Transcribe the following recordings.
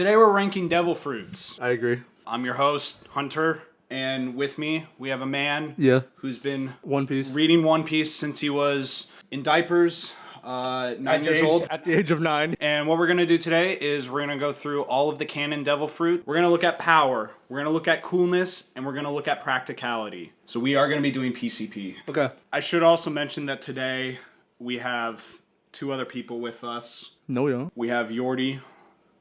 Today we're ranking devil fruits. I agree. I'm your host, Hunter, and with me we have a man who's been One Piece. reading One Piece since he was in diapers, 9 years old. At the age of 9. And what we're going to do today is we're going to go through all of the canon devil fruit. We're going to look at power, we're going to look at coolness, and we're going to look at practicality. So we are going to be doing PCP. Okay. I should also mention that today we have two other people with us. No, we don't. We have Yordi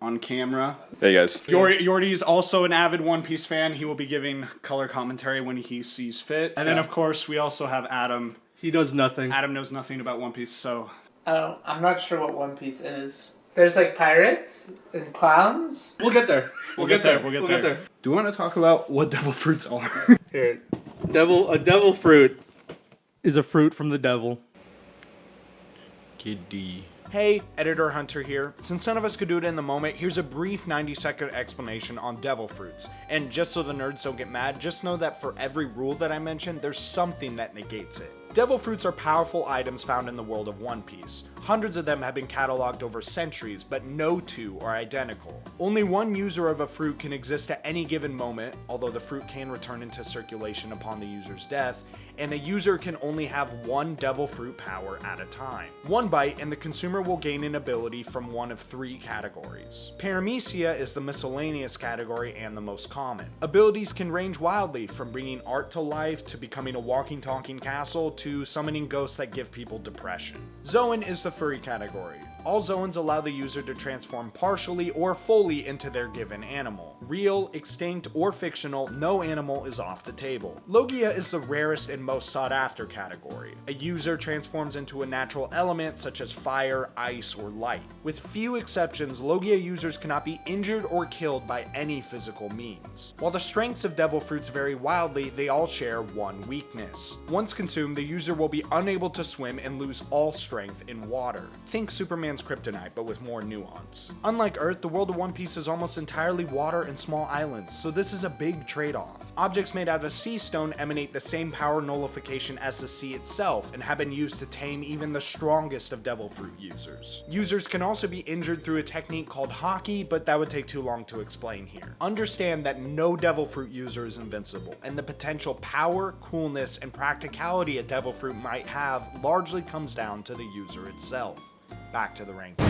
on camera. Hey guys. Yordi's also an avid One Piece fan. He will be giving color commentary when he sees fit. And then, of course, we also have Adam. He does nothing. Adam knows nothing about One Piece, so... I'm not sure what One Piece is. There's like pirates and clowns. We'll get there. We'll get there. We'll get there. Do you want to talk about what devil fruits are? Here. A devil fruit is a fruit from the devil. Kitty. Hey, Editor Hunter here. Since none of us could do it in the moment, here's a brief 90-second explanation on devil fruits. And just so the nerds don't get mad, just know that for every rule that I mentioned, there's something that negates it. Devil fruits are powerful items found in the world of One Piece. Hundreds of them have been cataloged over centuries, but no two are identical. Only one user of a fruit can exist at any given moment, although the fruit can return into circulation upon the user's death, and a user can only have one devil fruit power at a time. One bite and the consumer will gain an ability from one of three categories. Paramecia is the miscellaneous category and the most common. Abilities can range wildly, from bringing art to life to becoming a walking talking castle to summoning ghosts that give people depression. Zoan is the furry category. All Zoans allow the user to transform partially or fully into their given animal. Real, extinct, or fictional, no animal is off the table. Logia is the rarest and most sought after category. A user transforms into a natural element such as fire, ice, or light. With few exceptions, Logia users cannot be injured or killed by any physical means. While the strengths of devil fruits vary wildly, they all share one weakness. Once consumed, the user will be unable to swim and lose all strength in water. Think Superman's kryptonite, but with more nuance. Unlike Earth, the world of One Piece is almost entirely water and small islands, so this is a big trade-off. Objects made out of sea stone emanate the same power nullification as the sea itself, and have been used to tame even the strongest of devil fruit users. Users can also be injured through a technique called hockey, but that would take too long to explain here. Understand that no devil fruit user is invincible, and the potential power, coolness, and practicality a devil fruit might have largely comes down to the user itself. Back to the ranking.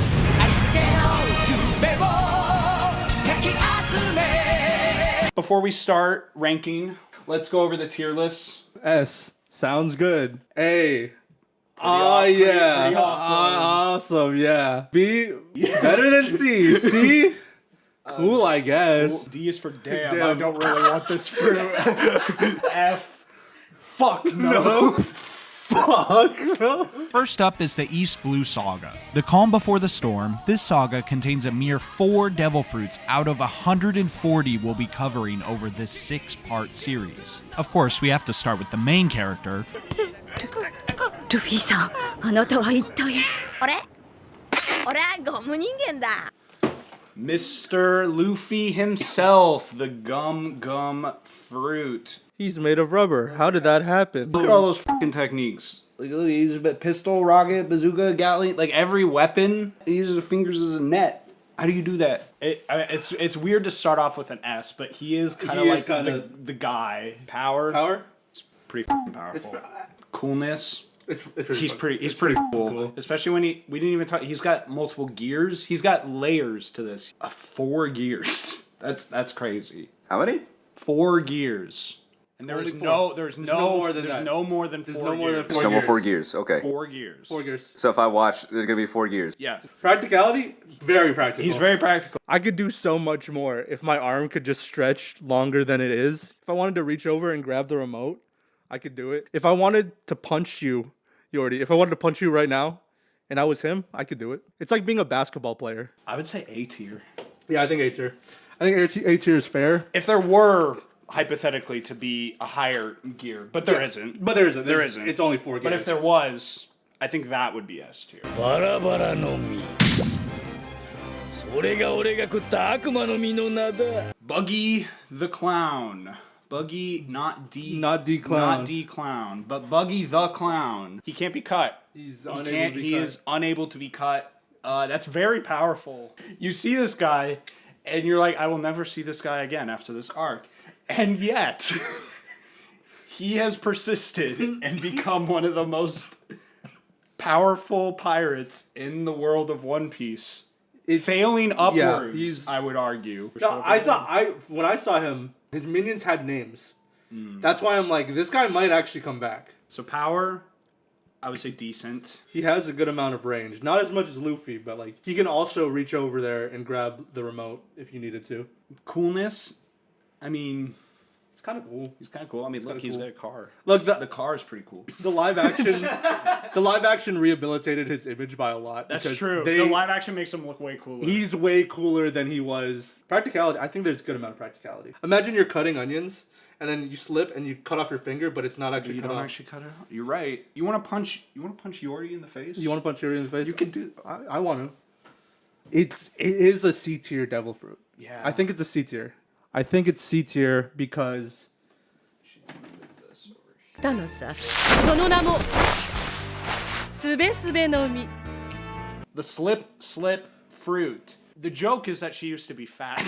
Before we start ranking, let's go over the tier lists. S. Sounds good. A. Pretty awesome. Awesome, yeah. B. Better than C. C. Cool, I guess. D is for damn. I don't really want this fruit. F. Fuck no. Fuck, no. First up is the East Blue Saga. The Calm Before the Storm, this saga contains a mere 4 devil fruits out of 140 we'll be covering over this 6-part series. Of course, we have to start with the main character. ルフィさん、あなたは一体。俺はゴム人間だ。 Mr. Luffy himself, the gum fruit. He's made of rubber. How did that happen? Look at all those fucking techniques. Like, look, he uses a pistol, rocket, bazooka, gatling. Like every weapon, he uses his fingers as a net. How do you do that? It's weird to start off with an S, but he is kind of like the guy. Power? It's pretty fucking powerful. Coolness. He's pretty cool. Especially when we didn't even talk. He's got multiple gears. He's got layers to this. 4 gears. That's crazy. How many? 4 gears. And there's no more than 4 gears. No more 4 gears. Okay. 4 gears. 4 gears. So if I watch, there's gonna be 4 gears. Yeah. Practicality? Very practical. He's very practical. I could do so much more if my arm could just stretch longer than it is. If I wanted to reach over and grab the remote, I could do it. If I wanted to punch you, Yordi, if I wanted to punch you right now, and I was him, I could do it. It's like being a basketball player. I would say A tier. Yeah, I think A tier. I think A tier is fair. If there were, hypothetically, to be a higher gear, but there isn't. But there isn't. There isn't. It's only 4 gears. But if there was, I think that would be S tier. Buggy the Clown. Buggy, not D. Not D Clown. Not D Clown, but Buggy the Clown. He can't be cut. He is unable to be cut. That's very powerful. You see this guy, And you're like, I will never see this guy again after this arc. And yet, he has persisted and become one of the most powerful pirates in the world of One Piece. Failing upwards, I would argue. No, when I saw him, his minions had names. That's why I'm like, this guy might actually come back. So power, I would say decent. He has a good amount of range. Not as much as Luffy, but like he can also reach over there and grab the remote if you needed to. Coolness, I mean, it's kind of cool. He's kind of cool. I mean, look, he's got a car. Look, the car is pretty cool. The live action rehabilitated his image by a lot. That's true. The live action makes him look way cooler. He's way cooler than he was. Practicality. I think there's a good amount of practicality. Imagine you're cutting onions and then you slip and you cut off your finger, but it's not actually you cut don't off. actually cut it off. You're right. You want to punch Yordi in the face? You want to punch Yordi in the face? You can do. I want to. It is a C tier devil fruit. Yeah. I think it's a C tier. I think it's C tier because たのさその名もすべすべの実 The slip fruit. The joke is that she used to be fat.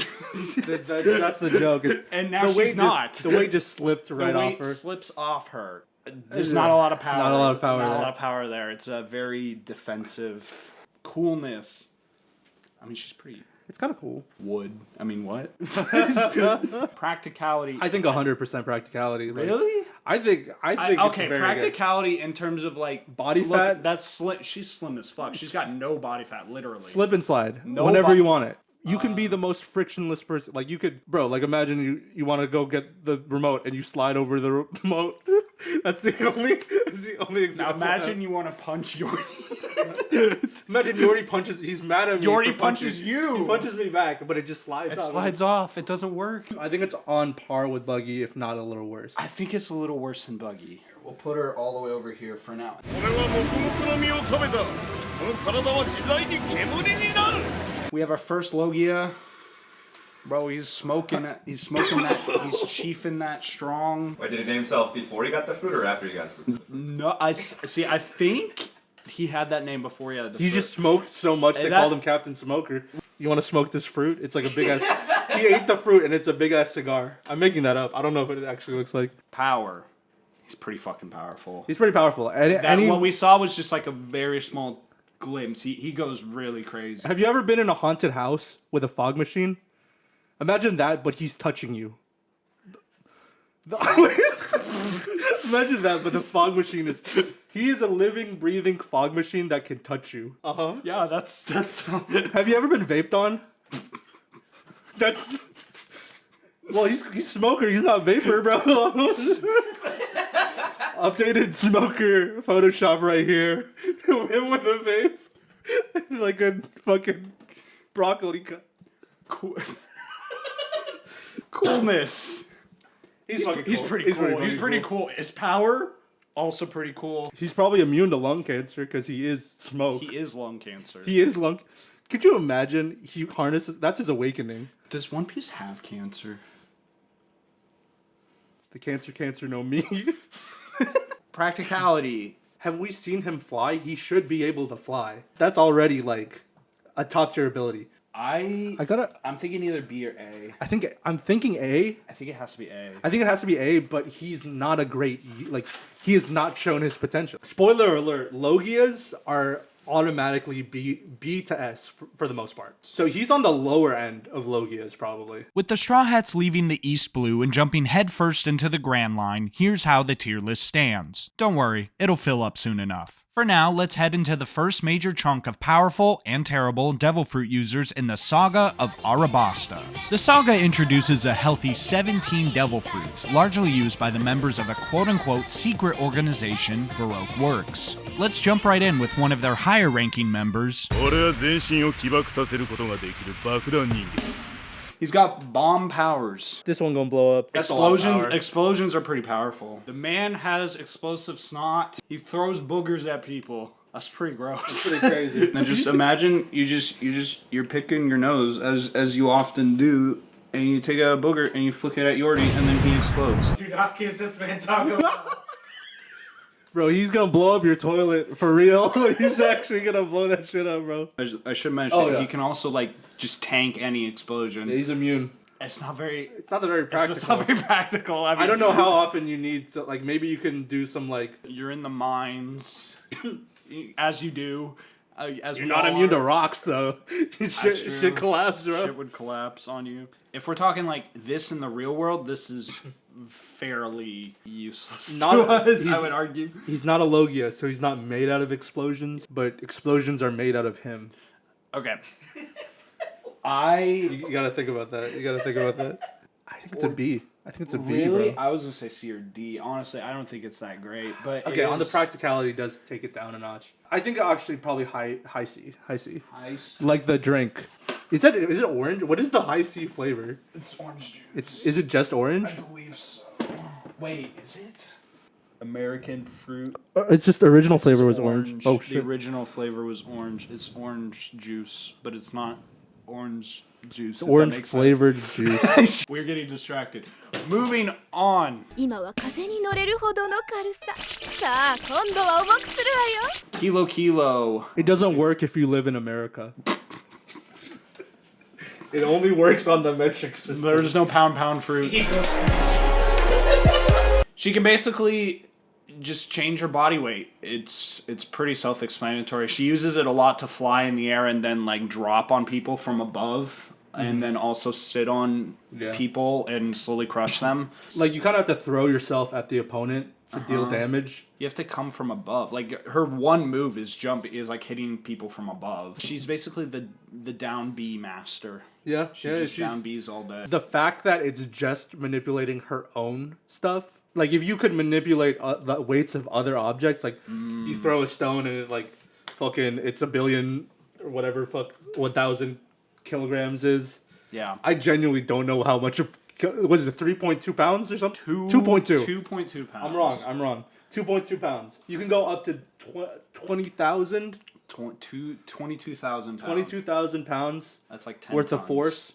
that's the joke. And now the she's not. The weight just slipped right off her. Slips off her. There's not a lot of power. Not a lot of power Not there. a lot of power there. It's a very defensive coolness. I mean, she's pretty. It's kind of cool. Wood. I mean, what? Practicality. I think 100% practicality. Like, Really? I think it's okay, very practicality in terms of like Body look, fat? That's slim. She's slim as fuck. She's got no body fat, literally. good. Slip and slide No whenever bo- you want it. You can be the most frictionless person. Like you could, bro. Like imagine you want to go get the remote and you slide over the remote. That's the only Now example. imagine you want to punch Yordi. Imagine Yordi punches. He's mad at me. Yordi for punches punching. you. He punches me back, but it just slides. It off. slides off. It doesn't work. I think it's on par with Buggy, if not a little worse. I think it's a little worse than Buggy. We'll put her all the way over here for now. 俺は黙々の実を食べたこの体は自在に煙になる We have our first Logia. Bro, he's smoking that. He's chiefing that strong. Wait, did he name himself before he got the fruit or after he got the fruit? No, I think he had that name before he had the He fruit. just smoked so much they that- called him Captain Smoker. You want to smoke this fruit? It's like a big ass. He ate the fruit and it's a big ass cigar. I'm making that up. I don't know if it actually looks like. Power. He's pretty fucking powerful. He's pretty powerful. What we saw was just like a very small glimpse. He goes really crazy. Have you ever been in a haunted house with a fog machine? Imagine that, but he's touching you. Imagine that, but the fog machine is. He is a living, breathing fog machine that can touch you. Yeah, that's. Have you ever been vaped on? That's. Well, he's smoker. He's not vapor, bro. Updated smoker Photoshop right here. Him with a vape, like a fucking broccoli cut. Coolness. He's fucking cool. He's pretty cool. He's pretty cool. His power also pretty cool. He's probably immune to lung cancer because he is smoke. He is lung cancer. He is lung. Could you imagine he harnesses? That's his awakening. Does One Piece have cancer? The cancer know me. Practicality. Have we seen him fly? He should be able to fly. That's already like a top tier ability. I'm thinking either B or A. I'm thinking A. I think it has to be A. I think it has to be A, but he's not a great, like, he has not shown his potential. Spoiler alert, Logias are automatically B to S for the most part. So he's on the lower end of Logias, probably. With the Straw Hats leaving the East Blue and jumping headfirst into the Grand Line, here's how the tier list stands. Don't worry, it'll fill up soon enough. For now, let's head into the first major chunk of powerful and terrible Devil Fruit users in the Saga of Arabasta. The saga introduces a healthy 17 Devil Fruits, largely used by the members of a quote-unquote secret organization, Baroque Works. Let's jump right in with one of their higher-ranking members. 俺は全身を起爆させることができる爆弾人間 He's got bomb powers. This one gonna blow up. Explosions are pretty powerful. The man has explosive snot. He throws boogers at people. That's pretty gross. Pretty crazy. And just imagine you're picking your nose as you often do, and you take a booger and you flick it at Yordi, and then he explodes. Do not give this man Taco Bell. Bro, he's gonna blow up your toilet for real. He's actually gonna blow that shit up, bro. I should mention, Oh, yeah. he can also, like, just tank any explosion. Yeah, he's immune. It's not very... It's not very practical. It's not very practical. I mean, I don't know how often you need to, like, maybe you can do some, like... You're in the mines, as you do. As You're we not all immune to are. rocks, though. true. shit collapse, bro. Shit would collapse on you. If we're talking, like, this in the real world, this is fairly useless Not- to us, I he's- would argue. He's not a Logia, so he's not made out of explosions, but explosions are made out of him. Okay. You gotta think about that. I think it's a B. I think it's a B, Really? bro. I was gonna say C or D. Honestly, I don't think it's that great. But Okay, it on the is- practicality, does take it down a notch. I think actually probably high C. I s- Like the drink. Is it orange? What is the high C flavor? It's orange juice. Is it just orange? I believe so. Wait, is it? American fruit. It's just the original This flavor is was orange. Oh The shit. original flavor was orange. It's orange juice, but it's not orange juice. if that Orange makes flavored juice. sense. We're getting distracted. Moving on. 今は風に乗れるほどの軽さ。さあ、今度は重くするわよ。 Kilo Kilo. It doesn't work if you live in America. It only works on the metric system. There's no pound fruit. She can basically just change her body weight. It's pretty self-explanatory. She uses it a lot to fly in the air and then like drop on people from above, and then also sit on people and slowly crush them. Like you kind of have to throw yourself at the opponent to deal damage. You have to come from above. Like her one move is like hitting people from above. She's basically the down B master. Yeah, She yeah. just down B's all day. The fact that it's just manipulating her own stuff. Like if you could manipulate the weights of other objects, like you throw a stone and it like fucking it's a billion or whatever 1,000 kilograms is. Yeah. I genuinely don't know how much. Was it 3.2 pounds or something? 2.2 2.2. pounds. I'm wrong. 2.2 pounds. You can go up to 20,000, 22,000 pounds. 22,000 pounds That's like 10 worth tons, of force.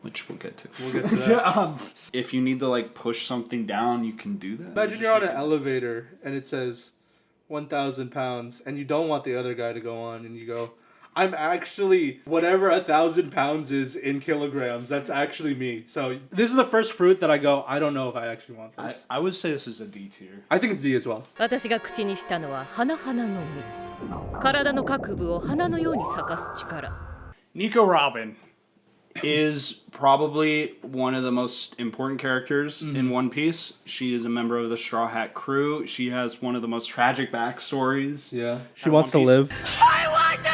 which we'll get to. We'll get to that. If you need to like push something down, you can do that. Imagine you're on an elevator and it says 1,000 pounds and you don't want the other guy to go on and you go, I'm actually whatever 1,000 pounds is in kilograms. That's actually me. So this is the first fruit that I go, I don't know if I actually want this. I would say this is a D tier. I think it's D as well. 私が口にしたのは花々の実。体の各部を花のように咲かす力。 Nico Robin is probably one of the most important characters in One Piece. She is a member of the Straw Hat crew. She has one of the most tragic backstories. Yeah. She At wants to One Piece. live. I want to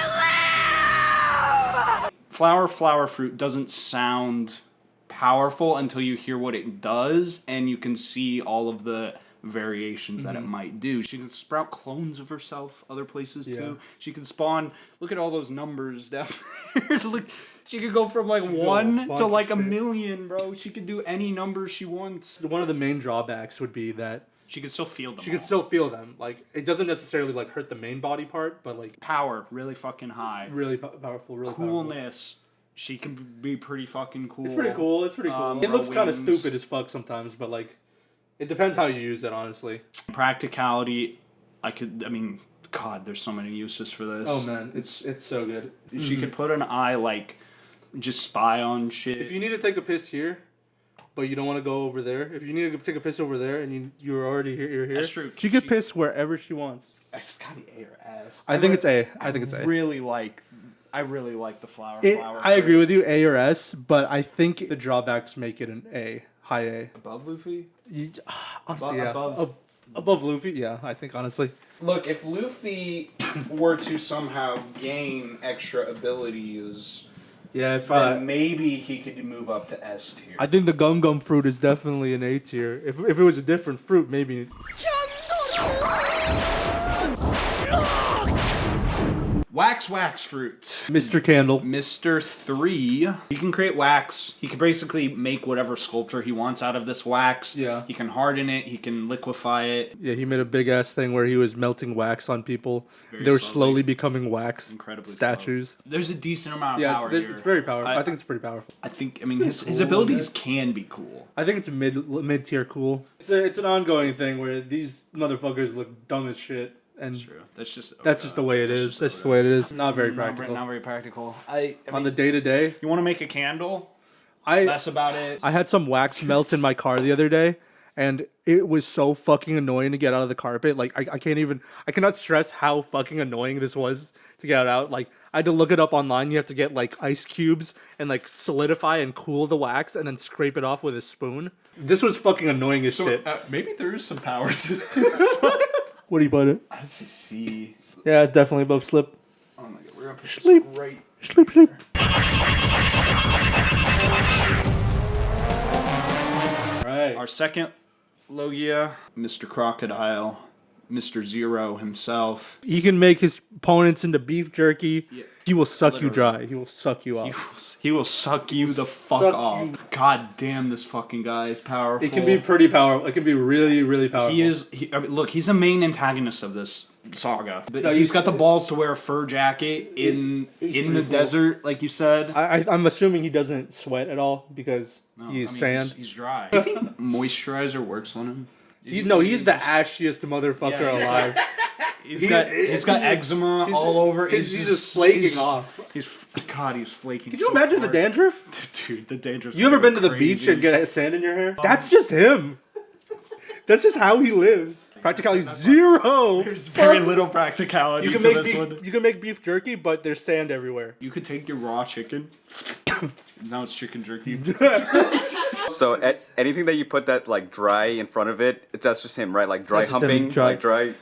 live! Flower fruit doesn't sound powerful until you hear what it does and you can see all of the variations that it might do. She can sprout clones of herself other places too. She can spawn, look at all those numbers down there. Look, she could go from like could go a 1 bunch to of like a shit. million, bro. She could do any number she wants. One of the main drawbacks would be that She can still feel them. she can all. still feel them. Like it doesn't necessarily like hurt the main body part, but like Power really fucking high. really powerful, really powerful. Coolness. She can be pretty fucking cool. It's pretty cool. It's pretty cool. It looks kind of stupid as fuck sometimes, but like, it depends how you use it, honestly. Practicality, I mean, God, there's so many uses for this. Oh man, it's so good. She could put an eye like, just spy on shit. If you need to take a piss here, but you don't want to go over there, if you need to take a piss over there and you're already here, you're here. That's true. She could piss wherever she wants. It's gotta be A or S. I think it's A. I think it's A. I really like the flower. I agree with you, A or S, but I think the drawbacks make it an A, high A. Above Luffy? Honestly, yeah. Above- Above Luffy, yeah, I think honestly. Look, if Luffy were to somehow gain extra abilities, Yeah, if then maybe he could move up to S tier. I think the gum fruit is definitely an A tier. If it was a different fruit, maybe. Wax fruit. Mr. Candle. Mr. 3. He can create wax. He can basically make whatever sculpture he wants out of this wax. Yeah. He can harden it. He can liquefy it. Yeah, he made a big ass thing where he was melting wax on people. Very They were slowly. slowly becoming wax Incredibly statues. There's a decent amount of Yeah, power it's here. very powerful. I think it's pretty powerful. I think, I mean, his cool, abilities okay. can be cool. I think it's mid tier cool. It's an ongoing thing where these motherfuckers look dumb as shit. And That's true. That's just the way it is. That's just the way it is. Not very practical. Not very practical. I On mean, the day to day, you want to make a candle? I That's about it. I had some wax melt in my car the other day, and it was so fucking annoying to get out of the carpet. Like I cannot stress how fucking annoying this was to get it out. Like I had to look it up online. You have to get like ice cubes and like solidify and cool the wax and then scrape it off with a spoon. This was fucking annoying as shit. Maybe there is some power to this. What do you put it? I see. Yeah, definitely above slip. Oh my god, we're gonna put Sleep. this right. Sleep. Right. Our second Logia, Mr. Crocodile, Mr. Zero himself. He can make his opponents into beef jerky. Yeah. He will suck you Literally. dry. He will suck you off. He will suck you the fuck Suck off. you. God damn, this fucking guy is powerful. It can be pretty powerful. It can be really, really powerful. I mean, look, he's the main antagonist of this saga. No, He's got the balls to wear a fur jacket in pretty the cool. desert, like you said. I'm assuming he doesn't sweat at all because he's sand. He's dry. Do you think moisturizer works on him? He's the ashiest motherfucker Yeah. alive. He's got eczema all over. He's just flaking off. He's flaking. Can you imagine the dandruff? Dude, the dandruff. You ever been to the beach and get sand in your hair? That's just him. That's just how he lives. Practicality zero. There's very little practicality You can to make this beef. one. You can make beef jerky, but there's sand everywhere. You could take your raw chicken. Now it's chicken jerky. So anything that you put that like dry in front of it, that's just him, right? Like dry That's just him, humping, dry. like dry.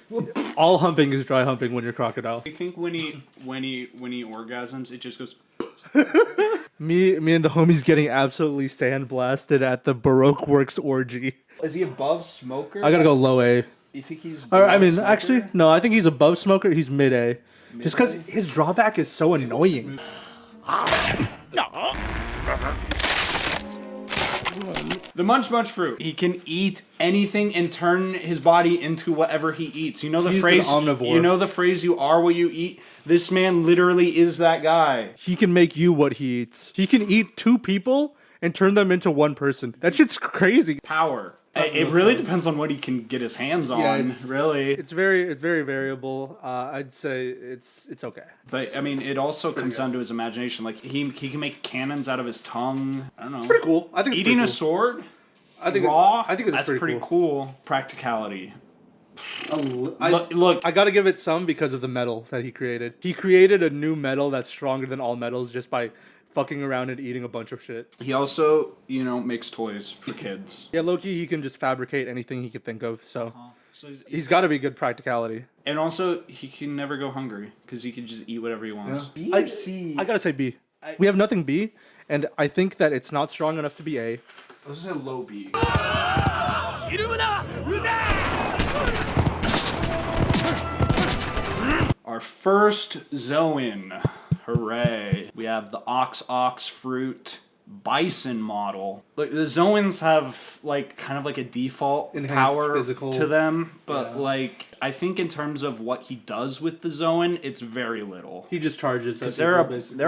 All humping is dry humping when you're crocodile. I think when he orgasms, it just goes. Me and the homies getting absolutely sandblasted at the Baroque Works orgy. Is he above smoker? I gotta go low A. You think he's? Or, I below mean, smoker? actually, no. I think he's above smoker. He's mid A. Just because his drawback is so annoying. The munch fruit. He can eat anything and turn his body into whatever he eats. You know the He's phrase. an omnivore. You know the phrase. You are what you eat. This man literally is that guy. He can make you what he eats. He can eat two people and turn them into one person. That shit's crazy. Power. It really depends on what he can get his hands on. it's- Really. It's very variable. I'd say it's okay. But I mean, it also comes down to his imagination. Like he can make cannons out of his tongue. I don't know. Pretty cool. I think it's Eating pretty a cool. sword. I think Raw. I think it's that's pretty cool. Practicality. Look, I gotta give it some because of the metal that he created. He created a new metal that's stronger than all metals just by fucking around and eating a bunch of shit. he also, makes toys for kids. Yeah, Loki, he can just fabricate anything he could think of. So So he's got to be good practicality. and also, he can never go hungry because he can just eat whatever he wants. B or C? I gotta say B. We have nothing B, and I think that it's not strong enough to be A. This is a low B. Our first Zoan. Hooray. We have the ox fruit bison model. Like the Zoans have kind of a default Enhanced power physical. to them, but I think in terms of what he does with the Zoan, it's very little. He just charges. Because there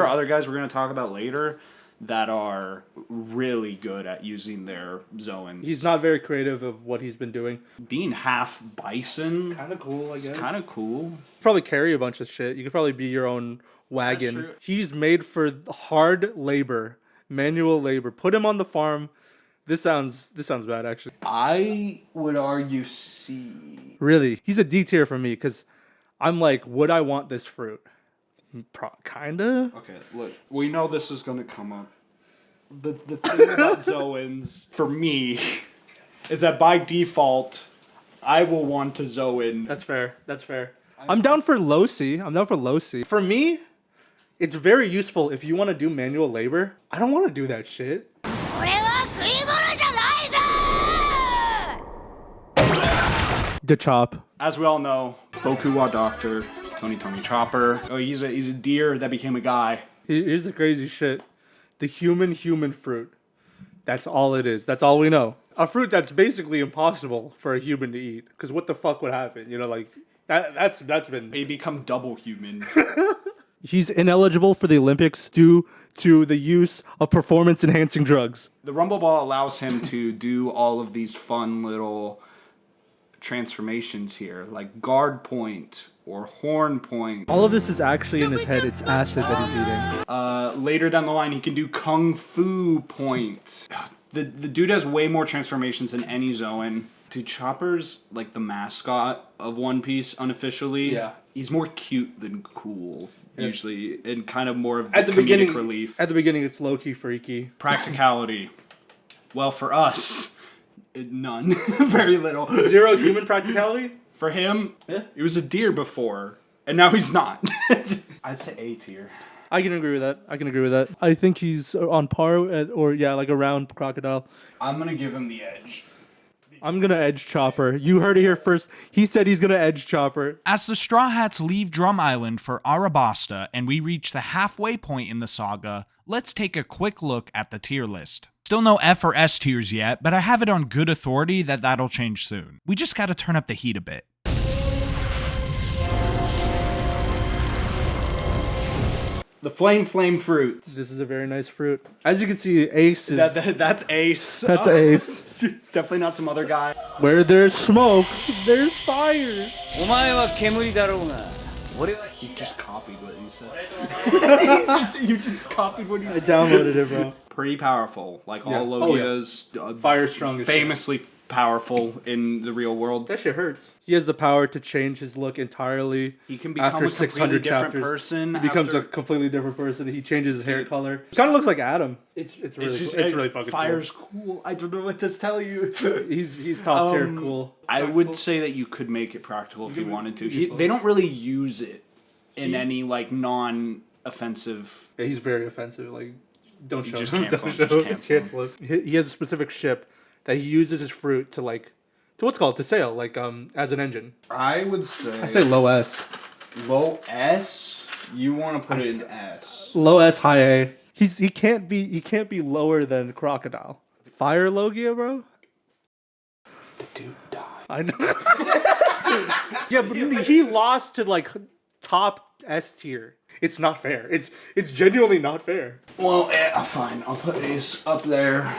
are other guys we're going to talk about later that are really good at using their Zoans. He's not very creative of what he's been doing. Being half bison. Kind of cool, I guess. It's kind of cool. Probably carry a bunch of shit. You could probably be your own wagon. That's true. He's made for hard labor, manual labor. Put him on the farm. This sounds bad, actually. I would argue C. Really, he's a D tier for me because I'm like, would I want this fruit? Kinda. Okay, look, we know this is going to come up. The thing about Zoans, for me, is that by default, I will want to Zoan. That's fair. That's fair. I'm down for low C. For me, it's very useful if you want to do manual labor. I don't want to do that shit. これは食い物じゃないぞ The chop. As we all know, Boku wa Doctor. Tony Chopper. Oh, he's a deer that became a guy. Here's the crazy shit. The human fruit. That's all it is. That's all we know. A fruit that's basically impossible for a human to eat. Because what the fuck would happen? You know, like, that's been... He become double human. He's ineligible for the Olympics due to the use of performance-enhancing drugs. The Rumble Ball allows him to do all of these fun little transformations here, like guard point or horn point. All of this is actually in his head. It's acid that he's eating. Later down the line, he can do Kung Fu point. The dude has way more transformations than any Zoan. Dude, Chopper's like the mascot of One Piece unofficially. Yeah. He's more cute than cool. Usually, and kind of more of the At the comedic beginning, relief. At the beginning, it's low-key freaky. Practicality. Well, for us, none. Very little. Zero human practicality? For him, Yeah. he was a deer before, and now he's not. I'd say A tier. I can agree with that. I think he's on par like around Crocodile. I'm going to give him the edge. I'm going to edge Chopper. You heard it here first. He said he's going to edge Chopper. As the Straw Hats leave Drum Island for Arabasta and we reach the halfway point in the saga, let's take a quick look at the tier list. Still no F or S tiers yet, but I have it on good authority that that'll change soon. We just gotta turn up the heat a bit. The Flame Fruit. This is a very nice fruit. As you can see, Ace is... That's Ace. That's Ace. Definitely not some other guy. Where there's smoke, there's fire. He just copied what you said. you just copied what you I said. downloaded it, bro. Pretty powerful. Like all Yeah. Logias. Fire strong as shit. Famously powerful in the real world. That shit hurts. He has the power to change his look entirely. He can become after a completely 600 different chapters. person. He becomes after, a completely different person. He changes his hair color. Kind of looks like Adam. It's really just, cool. It's really fucking Fire's cool. I don't know what to tell you. He's top tier cool. I would say that you could make it practical if you wanted to. They don't really use it in any like non-offensive. Yeah, he's very offensive. Like, don't show Just him. cancel Don't him, show just him. cancel him. He has a specific ship that he uses his fruit to what's called to sail, like as an engine. I would say. I say low S. Low S. You want to put it in S. Low S, high A. He can't be lower than Crocodile. Fire Logia, bro. The dude died. I know. Yeah, but he lost to like top S tier. It's not fair. It's genuinely not fair. Well, yeah, fine. I'll put Ace up there.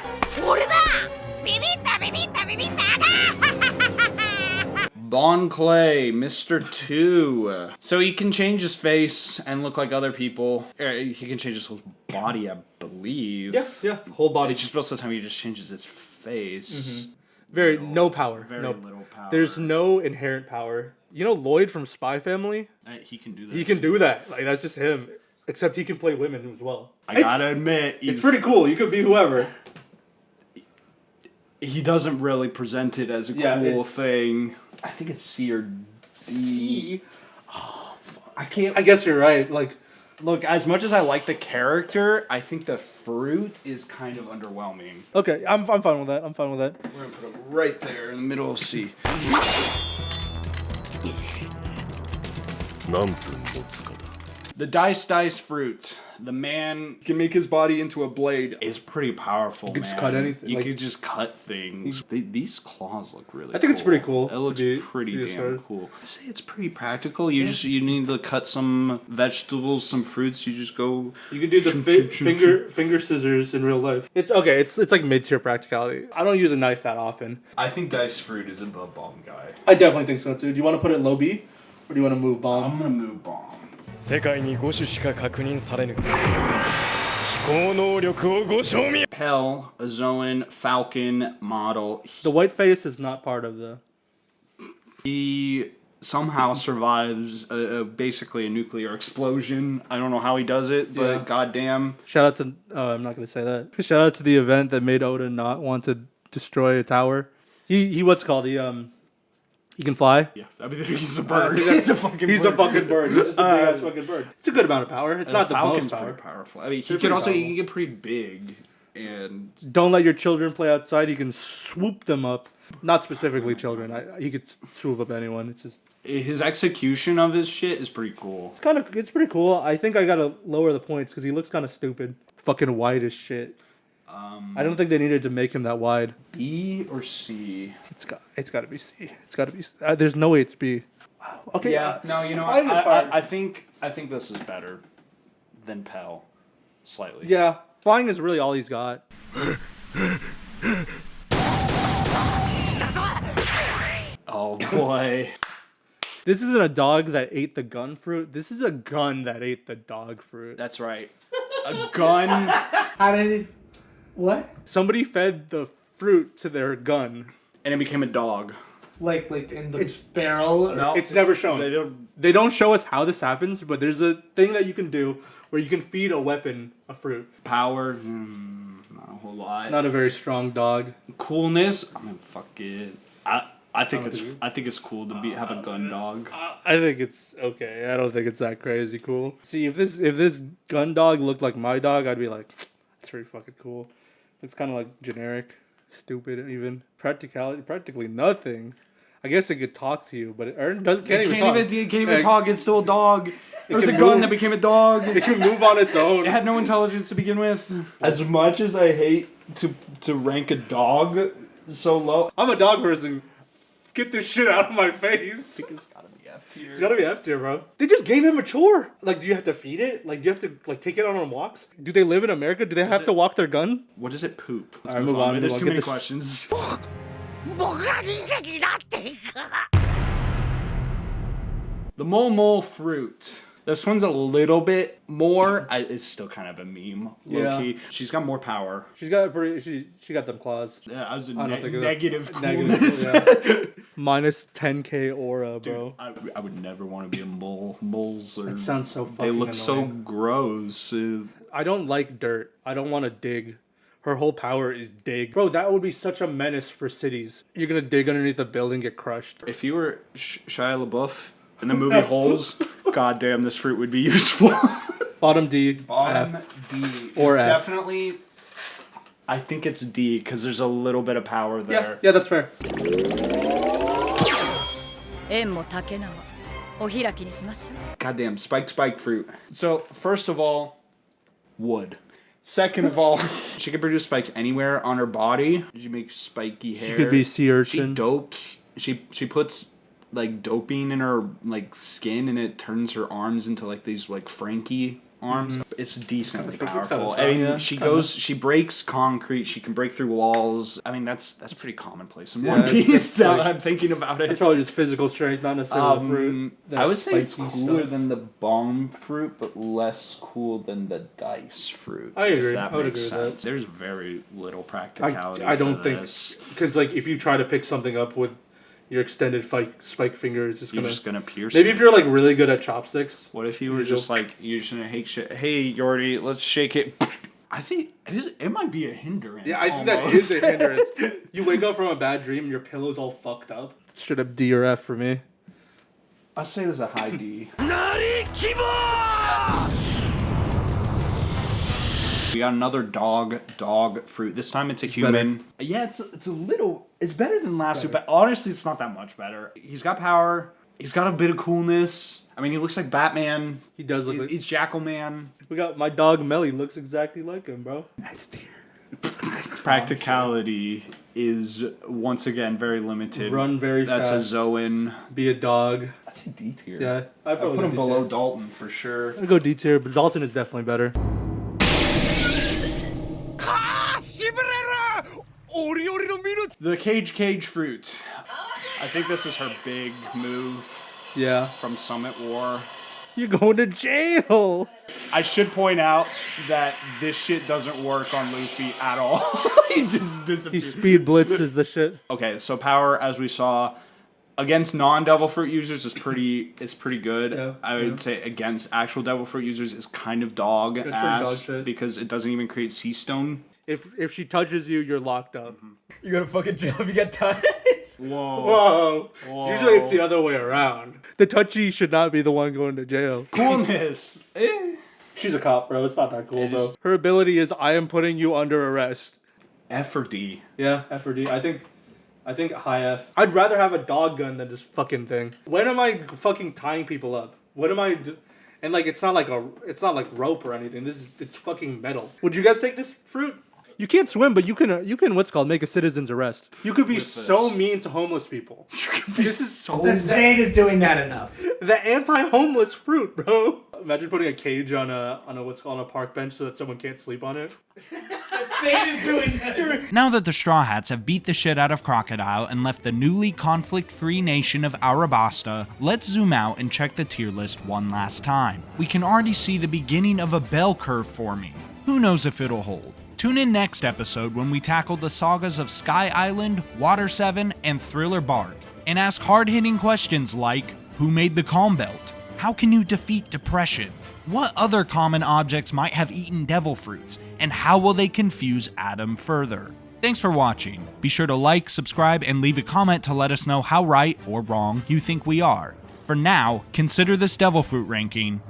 Bon Clay, Mr. 2. So he can change his face and look like other people. He can change his whole body, I believe. Yeah. Whole body. It's just most of the time he just changes his face. Very no power. Very little power. There's no inherent power. You know Lloyd from Spy Family? He can do that. He can do that. Like, that's just him. Except he can play women as well. I gotta admit, It's pretty cool. You could be whoever. He doesn't really present it as a cool thing. I think it's C or D. C? Oh, I can't. I guess you're right. Like, Look, as much as I like the character, I think the fruit is kind of underwhelming. okay, I'm fine with that. We're gonna put him right there in the middle of C. 何分持つかだ The dice fruit. The man can make his body into a blade. It's pretty powerful, You could just cut anything, You like- could just cut things. These claws look really I think it's pretty cool It looks to pretty be damn started. cool. I'd say it's pretty practical. You need to cut some vegetables, some fruits. You just go... you could do the finger scissors in real life. It's okay. It's like mid-tier practicality. I don't use a knife that often. I think dice fruit is above bomb guy. I definitely think so too. Do you want to put it low B, or do you want to move bomb? I'm gonna move bomb. 世界に5種しか確認されぬ飛行能力をご賞味 Pell, a Zoan Falcon model. The white face is not part of the... He somehow survives basically a nuclear explosion. I don't know how he does it, but Yeah. goddamn. Shout out to... I'm not going to say that. Shout out to the event that made Oda not want to destroy a tower. He what's it called? He can fly. Yeah, I mean, he's a bird. He's a fucking He's bird. a fucking bird. He's just a big ass fucking bird. It's a good amount of power. It's not the Falcon's most power. pretty powerful. I mean, he They're can pretty also powerful. he can get pretty big. and Don't let your children play outside. You can swoop them up. Not specifically children. He could swoop up anyone. It's just his execution of his shit is pretty cool. it's pretty cool. I think I gotta lower the points because he looks kind of stupid. Fucking wide as shit. I don't think they needed to make him that wide. B or C? It's got to be C. It's got to be. There's no way it's B. Okay. Yeah. No, you know, Flying is hard. I think this is better than Pell, slightly. Yeah, flying is really all he's got. Oh boy. This isn't a dog that ate the gun fruit. This is a gun that ate the dog fruit. That's right. A gun. How did it? What? Somebody fed the fruit to their gun. And it became a dog. Like in the barrel? No, It's never shown. They don't show us how this happens, but there's a thing that you can do where you can feed a weapon a fruit. Power. Not a whole lot. Not a very strong dog. Coolness. I mean, fuck it. I think it's cool to have a gun dog. I think it's okay. I don't think it's that crazy cool. See, if this gun dog looked like my dog, I'd be like, that's pretty fucking cool. It's kind of like generic, stupid even. Practically nothing. I guess it could talk to you, but it can't even talk. It's still a dog. It was a gun that became a dog. It can move on its own. It had no intelligence to begin with. As much as I hate to rank a dog so low, I'm a dog person. Get this shit out of my face. it's gotta be F tier. It's gotta be F tier, bro. They just gave him a chore. Like, do you have to feed it? Like, do you have to take it on walks? Do they live in America? Do they have to walk their gun? What does it poop? Let's Alright, move on. There's too many Get questions. The mole fruit. This one's a little bit more. It's still kind of a meme, low key. She's got more power. She's got she got them claws. Yeah, I was a don't think negative it's coolness. yeah. Minus 10k aura, bro. Dude, I would never want to be a mole. Moles are. That sounds so fucking They look annoying. so gross. I don't like dirt. I don't want to dig. Her whole power is dig. Bro, that would be such a menace for cities. You're gonna dig underneath a building, get crushed. If you were Shia LaBeouf in the movie Holes, goddamn, this fruit would be useful. Bottom D. Bottom F. D. Or It's F. Definitely. I think it's D because there's a little bit of power there. Yeah, that's fair. 縁も竹縄お開きにしましょう Goddamn, spike fruit. So, first of all, wood. Second of all, she can produce spikes anywhere on her body. She makes spiky hair. She could be sea She urchin. dopes. She puts like doping in her like skin, and it turns her arms into like these like Frankie arms. It's decently powerful. I mean, she breaks concrete. She can break through walls. I mean, that's pretty commonplace in One Piece. Now that I'm thinking about it, It's probably just physical strength, not necessarily the fruit. I would say it's Spiky cooler stuff. than the bomb fruit, but less cool than the dice fruit. I agree. If that I would makes agree with sense. There's very little practicality. I don't for think this. because like if you try to pick something up with your extended spike finger, it's You're just gonna pierce. Maybe it. if you're like really good at chopsticks. What if you were just like you're just gonna hate shit? Hey, Yordi, let's shake it. I think it might be a hindrance. Yeah, I think that is a hindrance. You wake up from a bad dream and your pillow's all fucked up. Straight up D or F for me. I'll say there's a high D. We got another dog fruit. This time it's a human. better. Yeah, it's a little. It's better than last week, but honestly, it's not that much better. He's got power. He's got a bit of coolness. I mean, he looks like Batman. He does look like He's Jackal Man. we got my dog Melly looks exactly like him, bro. Nice tier. Practicality is once again very limited. Run very That's fast. a Zoan. Be a dog. That's a D tier. Yeah, I probably put him go D below tier. Dalton for sure. I'd go D tier, but Dalton is definitely better. The cage fruit. I think this is her big move Yeah. from Summit War. You're going to jail. I should point out that this shit doesn't work on Luffy at all. He just He disappears. speed blitzes the shit. Okay, so power, as we saw, against non-Devil Fruit users is pretty good. Yeah, I would say against actual Devil Fruit users is kind of dog pretty ass dog shit. because it doesn't even create sea stone. If she touches you, you're locked up. You go to fucking jail if you get touched. Whoa. Whoa. Usually it's the other way around. The touchy should not be the one going to jail. Coolness. She's a cop, bro. It's not that cool, bro. Her ability is I am putting you under arrest. F or D? Yeah, F or D. I think high F. I'd rather have a dog gun than this fucking thing. When am I fucking tying people up? What am I and like it's not like rope or anything. It's fucking metal. Would you guys take this fruit? You can't swim, but you can what's called make a citizen's arrest. You could be so mean to homeless people. This is so. The state is doing that enough. The anti-homeless fruit, bro. Imagine putting a cage on a what's called a park bench so that someone can't sleep on it. The state is doing that. Now that the Straw Hats have beat the shit out of Crocodile and left the newly conflict-free nation of Arabasta, let's zoom out and check the tier list one last time. We can already see the beginning of a bell curve forming. Who knows if it'll hold? Tune in next episode when we tackle the sagas of Sky Island, Water 7, and Thriller Bark, and ask hard-hitting questions like, who made the Calm Belt? How can you defeat depression? What other common objects might have eaten devil fruits? And how will they confuse Adam further? Thanks for watching. Be sure to like, subscribe, and leave a comment to let us know how right or wrong you think we are. For now, consider this devil fruit ranking